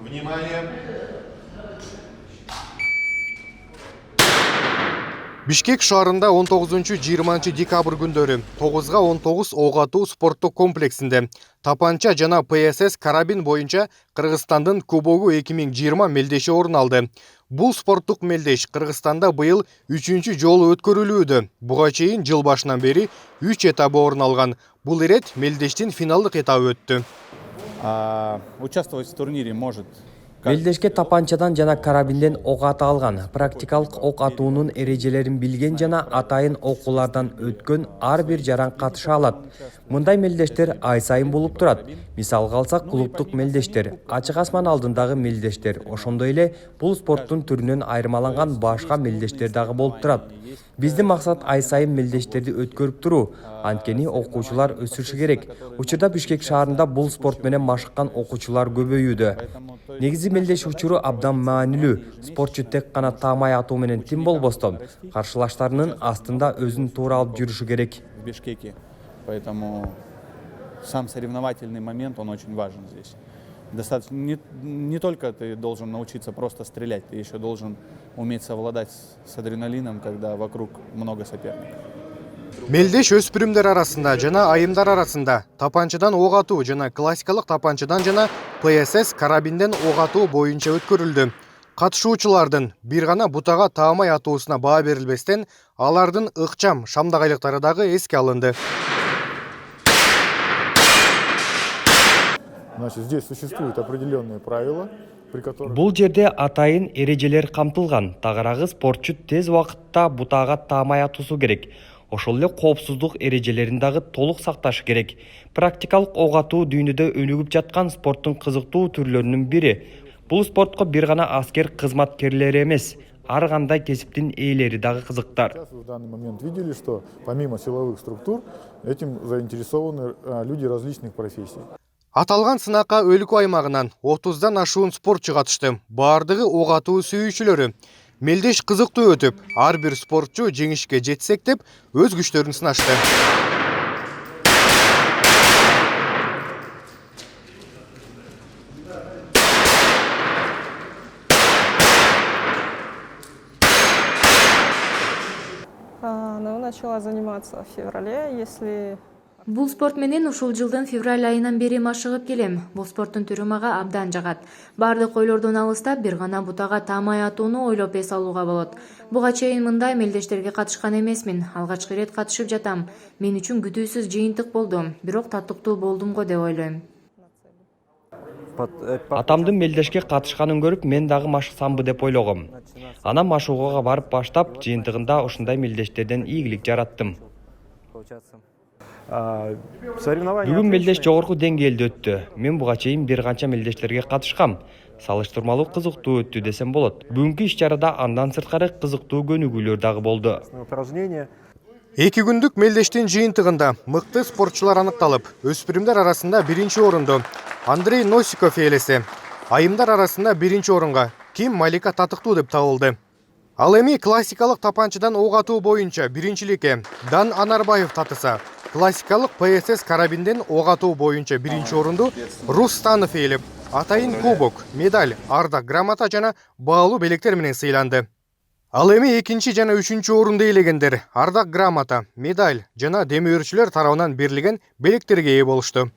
Внимание! Бишкек шаарында 19-20 декабрь күндөрү 9-га 19 ок атуу спорттук комплексинде тапанча жана ПСС карабин боюнча Кыргызстандын Кубогу 2020 мелдеши орун алды. Бул спорттук мелдеш Кыргызстанда быйыл 3-чү жолу өткөрүлүүдө. Буга чейин жыл башынан бери 3 этабы орун алган. Бул ирет мелдештин финалдык этабы өттү. Участвовать в турнире может Мелдешке тапанчадан жана карабинден ок ата алган, практикалык ок атуунун эрежелерин билген жана атайын окуулардан өткөн ар бир жаран катыша алат. Мындай мелдештер ай сайын болуп турат. Мисалга алсак, клубтук мелдештер, ачык асман алдындагы мелдештер, ошондой эле бул спорттун түрүнөн айырмаланган башка мелдештер дагы болуп турат. Биздин максат ай сайын мелдештерди өткөрүп туруу, анткени окуучулар өсүшү керек. Учурда Бишкек шаарында бул спорт менен машыккан окуучулар көбөйүүдө. Негизи мелдеш учуру абдан маанилүү. Спортчу тек гана таамай атуу менен тим болбостон, каршылаштарынын астында өзүн туура алып жүрүшү керек. в Бишкеке. Поэтому сам соревновательный момент, он очень важен здесь. Достаточно не только ты должен научиться просто стрелять, ты еще должен уметь совладать с адреналином, когда вокруг много соперников. Мелдеш өспүрүмдөр арасында жана айымдар арасында тапанчадан ок атуу жана классикалык тапанчадан жана ПСС карабинден ок атуу боюнча өткөрүлдү. Катышуучулардын бир гана бутага таамай атуусуна баа берилбестен, алардын ыкчам шамдагайлыктары дагы эске алынды. Значит, здесь существуют определенные правила, при которых... Бул жерде атайын эрежелер камтылган. Тагыраагы спортчу тез убакытта бутага таамай атуусу керек. Ошол эле коопсуздук эрежелерин дагы толук сакташы керек. Практикалык ок атуу дүйнөдө өнүгүп жаткан спорттун кызыктуу түрлөрүнүн бири. Бул спортко бир гана аскер кызматкерлери эмес, ар кандай кесиптин ээлери дагы кызыктар. Сейчас вы в данный момент видели, что помимо силовых структур, этим заинтересованы люди различных профессий. Аталган сынакка өлкө аймагынан 30дан ашуун спортчу катышты. Бардыгы ок атуу сүйүүчүлөрү. Мелдеш кызыктуу өтүп, ар бир спортчу жеңишке жетсек деп өз күчтөрүн сынашты. Начала заниматься в феврале, если... Бул спорт менен ушул жылдын февраль айынан бери машыгып келем. Бул спорттун түрү мага абдан жагат. Бардык ойлордон алыстап, бир гана бутага таамай атууну ойлоп эс алууга болот. Буга чейин мындай мелдештерге катышкан эмесмин. Алгачкы ирет катышып жатам. Мен үчүн күтүүсүз жыйынтык болду. Бирок татыктуу болдум го деп ойлойм. Атамдын мелдешке катышканын көрүп, мен дагы машыксамбы деп ойлогом. Анан машыгууга барып баштап, жыйынтыгында ушундай мелдештерден ийгилик жараттым. Бүгүн мелдеш жогорку деңгээлде өттү. Мен буга чейин бир канча мелдештерге катышкам. Салыштырмалуу кызыктуу өттү десем болот. Бүгүнкү иш-чарада андан сырткары кызыктуу көнүгүүлөр дагы болду. 2 күндүк мелдештин жыйынтыгында мыкты спортчулар аныкталып, өспүрүмдөр арасында 1-чи орунду Андрей Носиков ээлесе, айымдар арасында 1-чи орунга Ким Малика татыктуу деп табылды. Ал эми классикалык тапанчадан ок атуу боюнча 1-чиликке Дан Анарбаев татыса, классикалык ПСС карабинден ок атуу боюнча 1-чи орунду Рустанов ээлеп, атайын кубок, медаль, ардак грамота жана баалуу белектер менен сыйланды. Ал эми 2-чи жана 3-чү орунду ээлегендер ардак грамота, медаль жана демөөрчүлөр тарабынан берилген белектерге ээ болушту.